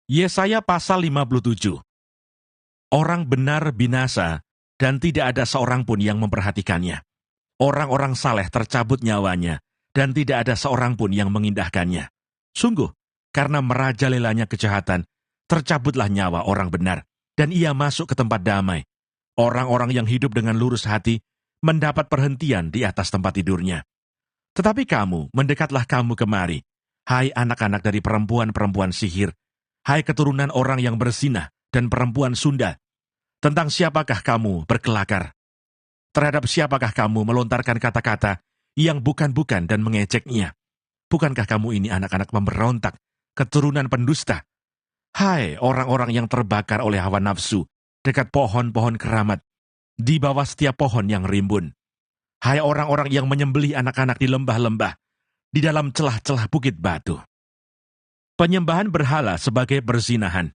Yesaya pasal 57. Orang benar binasa, dan tidak ada seorang pun yang memperhatikannya. Orang-orang saleh tercabut nyawanya, dan tidak ada seorang pun yang mengindahkannya. Sungguh, karena merajalelanya kejahatan, tercabutlah nyawa orang benar, dan ia masuk ke tempat damai. Orang-orang yang hidup dengan lurus hati, mendapat perhentian di atas tempat tidurnya. Tetapi kamu, mendekatlah kamu kemari, hai anak-anak dari perempuan-perempuan sihir, hai keturunan orang yang berzinah dan perempuan sunda. Tentang siapakah kamu berkelakar? Terhadap siapakah kamu melontarkan kata-kata yang bukan-bukan dan mengejeknya? Bukankah kamu ini anak-anak pemberontak, keturunan pendusta? Hai orang-orang yang terbakar oleh hawa nafsu, dekat pohon-pohon keramat, di bawah setiap pohon yang rimbun. Hai orang-orang yang menyembelih anak-anak di lembah-lembah, di dalam celah-celah bukit batu. Penyembahan berhala sebagai perzinahan.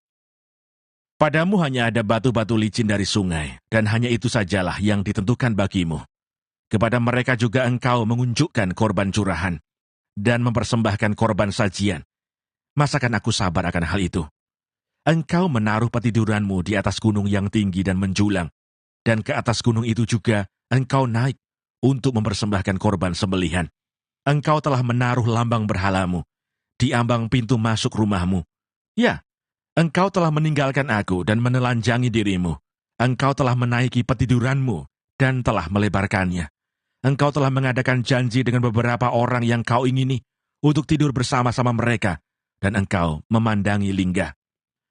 Padamu hanya ada batu-batu licin dari sungai, dan hanya itu sajalah yang ditentukan bagimu. Kepada mereka juga engkau mengunjukkan korban curahan, dan mempersembahkan korban sajian. Masakan aku sabar akan hal itu? Engkau menaruh petiduranmu di atas gunung yang tinggi dan menjulang, dan ke atas gunung itu juga engkau naik untuk mempersembahkan korban sembelihan. Engkau telah menaruh lambang berhalamu di ambang pintu masuk rumahmu. Ya, engkau telah meninggalkan aku dan menelanjangi dirimu. Engkau telah menaiki petiduranmu dan telah melebarkannya. Engkau telah mengadakan janji dengan beberapa orang yang kau ingini untuk tidur bersama-sama mereka, dan engkau memandangi lingga.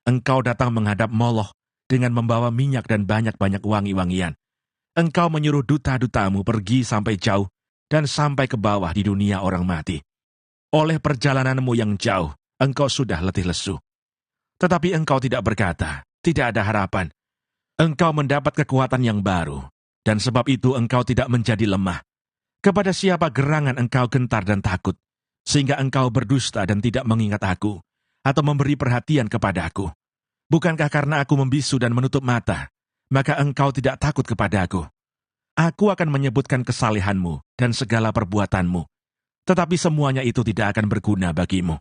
Engkau datang menghadap Moloch dengan membawa minyak dan banyak-banyak wangi-wangian. Engkau menyuruh duta-dutamu pergi sampai jauh dan sampai ke bawah di dunia orang mati. Oleh perjalananmu yang jauh, engkau sudah letih lesu. Tetapi engkau tidak berkata, tidak ada harapan. Engkau mendapat kekuatan yang baru, dan sebab itu engkau tidak menjadi lemah. Kepada siapa gerangan engkau gentar dan takut, sehingga engkau berdusta dan tidak mengingat aku, atau memberi perhatian kepada aku. Bukankah karena aku membisu dan menutup mata, maka engkau tidak takut kepada aku? Aku akan menyebutkan kesalehanmu dan segala perbuatanmu, tetapi semuanya itu tidak akan berguna bagimu.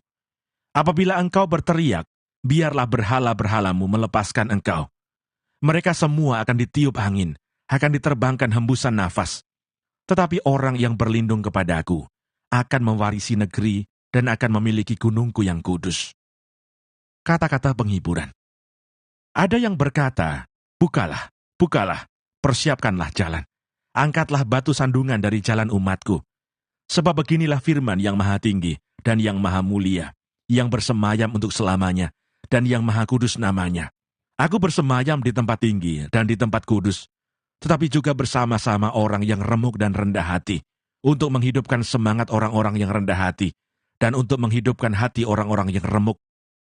Apabila engkau berteriak, biarlah berhala-berhalamu melepaskan engkau. Mereka semua akan ditiup angin, akan diterbangkan hembusan nafas. Tetapi orang yang berlindung kepadaku akan mewarisi negeri dan akan memiliki gunungku yang kudus. Kata-kata penghiburan. Ada yang berkata, bukalah, bukalah, persiapkanlah jalan. Angkatlah batu sandungan dari jalan umatku. Sebab beginilah firman yang maha tinggi dan yang maha mulia, yang bersemayam untuk selamanya, dan yang maha kudus namanya. Aku bersemayam di tempat tinggi dan di tempat kudus, tetapi juga bersama-sama orang yang remuk dan rendah hati, untuk menghidupkan semangat orang-orang yang rendah hati, dan untuk menghidupkan hati orang-orang yang remuk.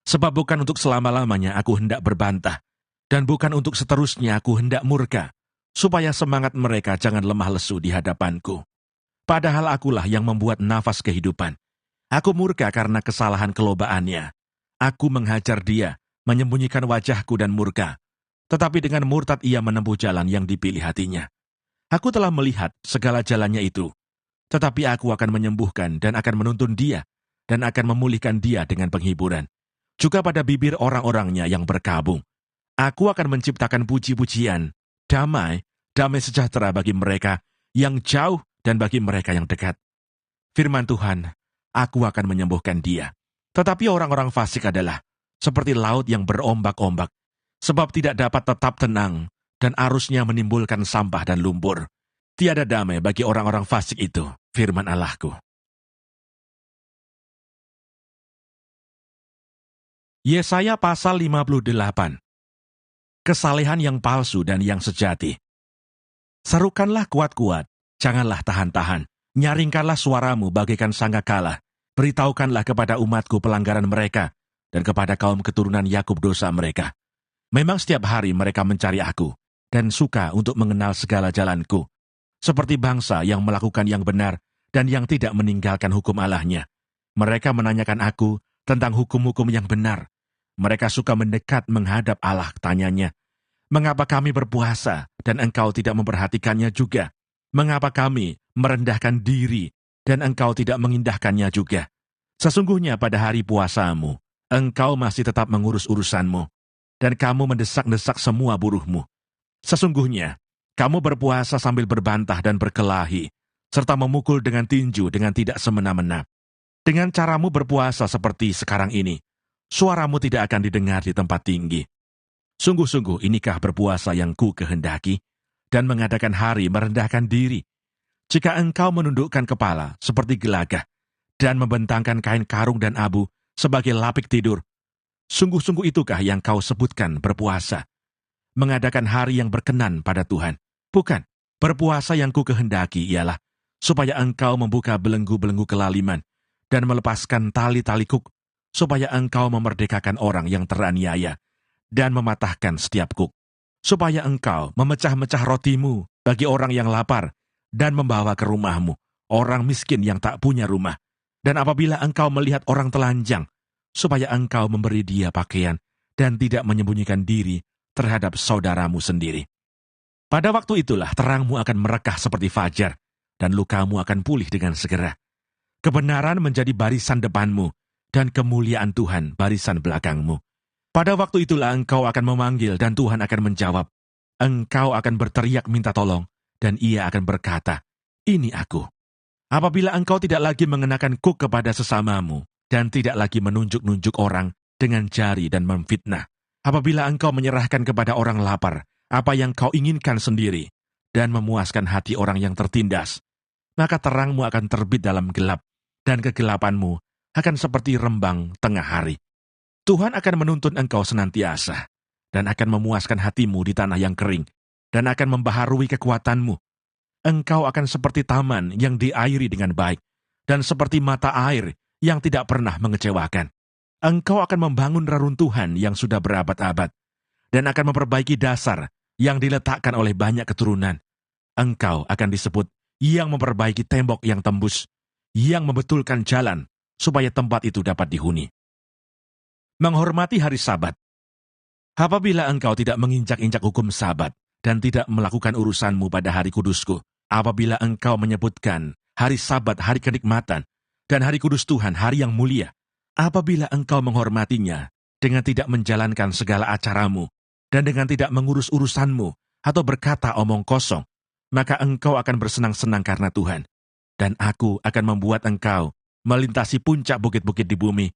Sebab bukan untuk selama-lamanya aku hendak berbantah, dan bukan untuk seterusnya aku hendak murka, supaya semangat mereka jangan lemah lesu di hadapanku. Padahal akulah yang membuat nafas kehidupan. Aku murka karena kesalahan kelobaannya. Aku menghajar dia, menyembunyikan wajahku dan murka. Tetapi dengan murtad ia menempuh jalan yang dipilih hatinya. Aku telah melihat segala jalannya itu. Tetapi aku akan menyembuhkan dan akan menuntun dia, dan akan memulihkan dia dengan penghiburan. Juga pada bibir orang-orangnya yang berkabung. Aku akan menciptakan puji-pujian, damai sejahtera bagi mereka yang jauh dan bagi mereka yang dekat. Firman Tuhan, aku akan menyembuhkan dia. Tetapi orang-orang fasik adalah seperti laut yang berombak-ombak, sebab tidak dapat tetap tenang, dan arusnya menimbulkan sampah dan lumpur. Tiada damai bagi orang-orang fasik itu, firman Allahku. Yesaya pasal 58. Kesalehan yang palsu dan yang sejati. Serukanlah kuat-kuat, janganlah tahan-tahan. Nyaringkanlah suaramu bagaikan sangkakala. Beritahukanlah kepada umatku pelanggaran mereka, dan kepada kaum keturunan Yakub dosa mereka. Memang setiap hari mereka mencari aku, dan suka untuk mengenal segala jalanku. Seperti bangsa yang melakukan yang benar, dan yang tidak meninggalkan hukum Allahnya. Mereka menanyakan aku tentang hukum-hukum yang benar. Mereka suka mendekat menghadap Allah, tanyanya. Mengapa kami berpuasa, dan engkau tidak memperhatikannya juga? Mengapa kami merendahkan diri, dan engkau tidak mengindahkannya juga? Sesungguhnya pada hari puasamu, Engkau masih tetap mengurus urusanmu, dan kamu mendesak-desak semua buruhmu. Sesungguhnya, kamu berpuasa sambil berbantah dan berkelahi, serta memukul dengan tinju dengan tidak semena-mena. Dengan caramu berpuasa seperti sekarang ini, suaramu tidak akan didengar di tempat tinggi. Sungguh-sungguh inikah berpuasa yang ku kehendaki, dan mengadakan hari merendahkan diri. Jika engkau menundukkan kepala seperti gelagah, dan membentangkan kain karung dan abu sebagai lapik tidur, sungguh-sungguh itukah yang kau sebutkan berpuasa? Mengadakan hari yang berkenan pada Tuhan. Bukan, berpuasa yang ku kehendaki ialah supaya engkau membuka belenggu-belenggu kelaliman dan melepaskan tali-tali kuk, supaya engkau memerdekakan orang yang teraniaya dan mematahkan setiap kuk, supaya engkau memecah-mecah rotimu bagi orang yang lapar dan membawa ke rumahmu orang miskin yang tak punya rumah. Dan apabila engkau melihat orang telanjang, supaya engkau memberi dia pakaian dan tidak menyembunyikan diri terhadap saudaramu sendiri. Pada waktu itulah terangmu akan merekah seperti fajar, dan lukamu akan pulih dengan segera. Kebenaran menjadi barisan depanmu, dan kemuliaan Tuhan barisan belakangmu. Pada waktu itulah engkau akan memanggil, dan Tuhan akan menjawab. Engkau akan berteriak minta tolong, dan ia akan berkata, "Ini aku." Apabila engkau tidak lagi mengenakan kuk kepada sesamamu, dan tidak lagi menunjuk-nunjuk orang dengan jari dan memfitnah, apabila engkau menyerahkan kepada orang lapar apa yang kau inginkan sendiri, dan memuaskan hati orang yang tertindas, maka terangmu akan terbit dalam gelap, dan kegelapanmu akan seperti rembang tengah hari. Tuhan akan menuntun engkau senantiasa, dan akan memuaskan hatimu di tanah yang kering, dan akan membaharui kekuatanmu. Engkau akan seperti taman yang diairi dengan baik, dan seperti mata air yang tidak pernah mengecewakan. Engkau akan membangun reruntuhan yang sudah berabad-abad, dan akan memperbaiki dasar yang diletakkan oleh banyak keturunan. Engkau akan disebut yang memperbaiki tembok yang tembus, yang membetulkan jalan, supaya tempat itu dapat dihuni. Menghormati hari Sabat. Apabila engkau tidak menginjak-injak hukum Sabat, dan tidak melakukan urusanmu pada hari kudusku, apabila engkau menyebutkan hari Sabat hari kenikmatan, dan hari kudus Tuhan hari yang mulia, apabila engkau menghormatinya dengan tidak menjalankan segala acaramu, dan dengan tidak mengurus urusanmu, atau berkata omong kosong, maka engkau akan bersenang-senang karena Tuhan. Dan aku akan membuat engkau melintasi puncak bukit-bukit di bumi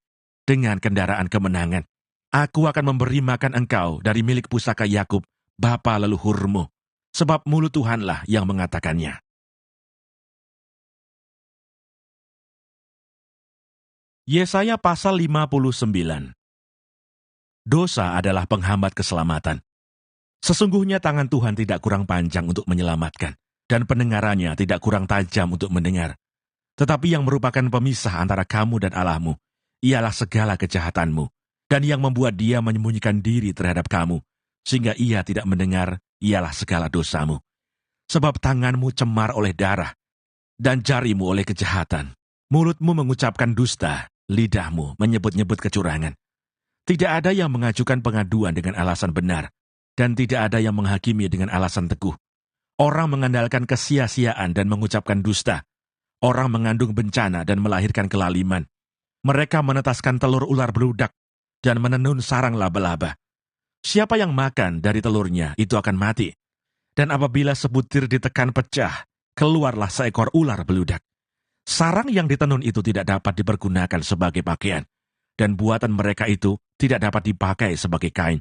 dengan kendaraan kemenangan. Aku akan memberi makan engkau dari milik pusaka Yakub, bapa leluhurmu, sebab mulut Tuhanlah yang mengatakannya. Yesaya pasal 59. Dosa adalah penghambat keselamatan. Sesungguhnya tangan Tuhan tidak kurang panjang untuk menyelamatkan, dan pendengarannya tidak kurang tajam untuk mendengar. Tetapi yang merupakan pemisah antara kamu dan Allahmu, ialah segala kejahatanmu, dan yang membuat dia menyembunyikan diri terhadap kamu, sehingga ia tidak mendengar, ialah segala dosamu. Sebab tanganmu cemar oleh darah, dan jarimu oleh kejahatan. Mulutmu mengucapkan dusta, lidahmu menyebut-nyebut kecurangan. Tidak ada yang mengajukan pengaduan dengan alasan benar, dan tidak ada yang menghakimi dengan alasan teguh. Orang mengandalkan kesia-siaan dan mengucapkan dusta. Orang mengandung bencana dan melahirkan kelaliman. Mereka menetaskan telur ular beludak dan menenun sarang laba-laba. Siapa yang makan dari telurnya itu akan mati. Dan apabila sebutir ditekan pecah, keluarlah seekor ular beludak. Sarang yang ditenun itu tidak dapat dipergunakan sebagai pakaian, dan buatan mereka itu tidak dapat dipakai sebagai kain.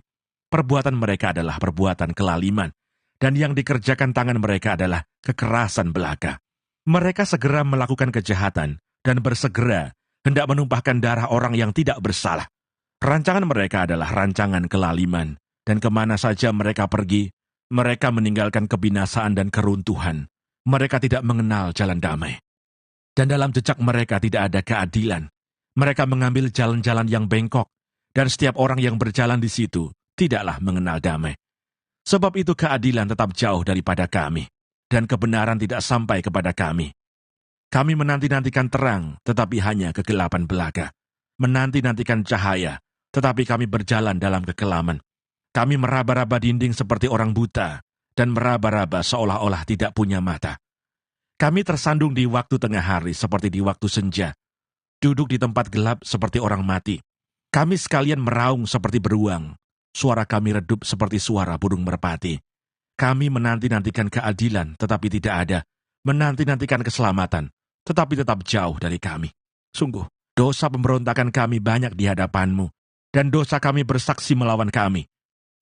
Perbuatan mereka adalah perbuatan kelaliman, dan yang dikerjakan tangan mereka adalah kekerasan belaka. Mereka segera melakukan kejahatan, dan bersegera hendak menumpahkan darah orang yang tidak bersalah. Rancangan mereka adalah rancangan kelaliman, dan kemana saja mereka pergi, mereka meninggalkan kebinasaan dan keruntuhan. Mereka tidak mengenal jalan damai. Dan dalam jejak mereka tidak ada keadilan. Mereka mengambil jalan-jalan yang bengkok, dan setiap orang yang berjalan di situ tidaklah mengenal damai. Sebab itu keadilan tetap jauh daripada kami, dan kebenaran tidak sampai kepada kami. Kami menanti-nantikan terang, tetapi hanya kegelapan belaka. Menanti-nantikan cahaya, tetapi kami berjalan dalam kekelaman. Kami meraba-raba dinding seperti orang buta, dan meraba-raba seolah-olah tidak punya mata. Kami tersandung di waktu tengah hari seperti di waktu senja, duduk di tempat gelap seperti orang mati. Kami sekalian meraung seperti beruang, suara kami redup seperti suara burung merpati. Kami menanti-nantikan keadilan, tetapi tidak ada, menanti-nantikan keselamatan, tetapi tetap jauh dari kami. Sungguh, dosa pemberontakan kami banyak di hadapan-Mu, dan dosa kami bersaksi melawan kami.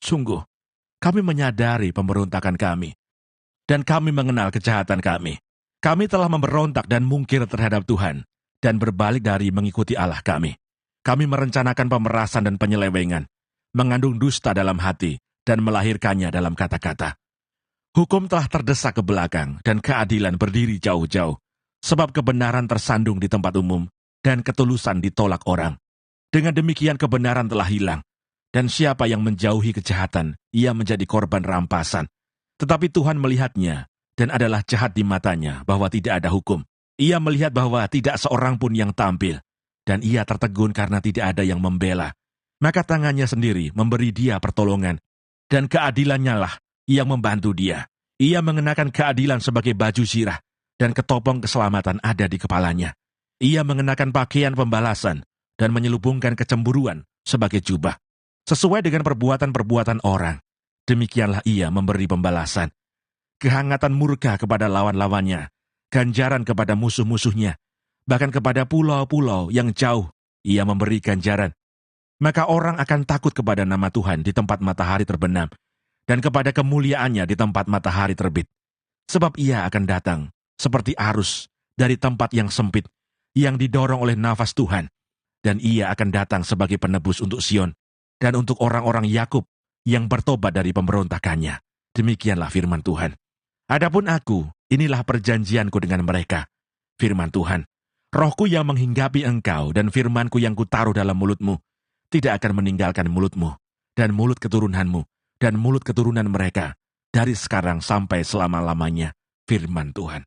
Sungguh, kami menyadari pemberontakan kami, dan kami mengenal kejahatan kami. Kami telah memberontak dan mungkir terhadap Tuhan, dan berbalik dari mengikuti Allah kami. Kami merencanakan pemerasan dan penyelewengan, mengandung dusta dalam hati, dan melahirkannya dalam kata-kata. Hukum telah terdesak ke belakang, dan keadilan berdiri jauh-jauh, sebab kebenaran tersandung di tempat umum, dan ketulusan ditolak orang. Dengan demikian kebenaran telah hilang, dan siapa yang menjauhi kejahatan, ia menjadi korban rampasan. Tetapi Tuhan melihatnya, dan adalah jahat di matanya bahwa tidak ada hukum. Ia melihat bahwa tidak seorang pun yang tampil, dan ia tertegun karena tidak ada yang membela. Maka tangannya sendiri memberi dia pertolongan, dan keadilannya lah yang membantu dia. Ia mengenakan keadilan sebagai baju zirah, dan ketopong keselamatan ada di kepalanya. Ia mengenakan pakaian pembalasan, dan menyelubungkan kecemburuan sebagai jubah. Sesuai dengan perbuatan-perbuatan orang, demikianlah ia memberi pembalasan. Kehangatan murka kepada lawan-lawannya, ganjaran kepada musuh-musuhnya, bahkan kepada pulau-pulau yang jauh, ia memberi ganjaran. Maka orang akan takut kepada nama Tuhan di tempat matahari terbenam, dan kepada kemuliaannya di tempat matahari terbit. Sebab ia akan datang seperti arus dari tempat yang sempit, yang didorong oleh nafas Tuhan, dan ia akan datang sebagai penebus untuk Sion, dan untuk orang-orang Yakub yang bertobat dari pemberontakannya. Demikianlah firman Tuhan. Adapun aku, inilah perjanjianku dengan mereka, firman Tuhan. Rohku yang menghinggapi engkau dan firmanku yang kutaruh dalam mulutmu, tidak akan meninggalkan mulutmu, dan mulut keturunanmu, dan mulut keturunan mereka, dari sekarang sampai selama-lamanya, firman Tuhan.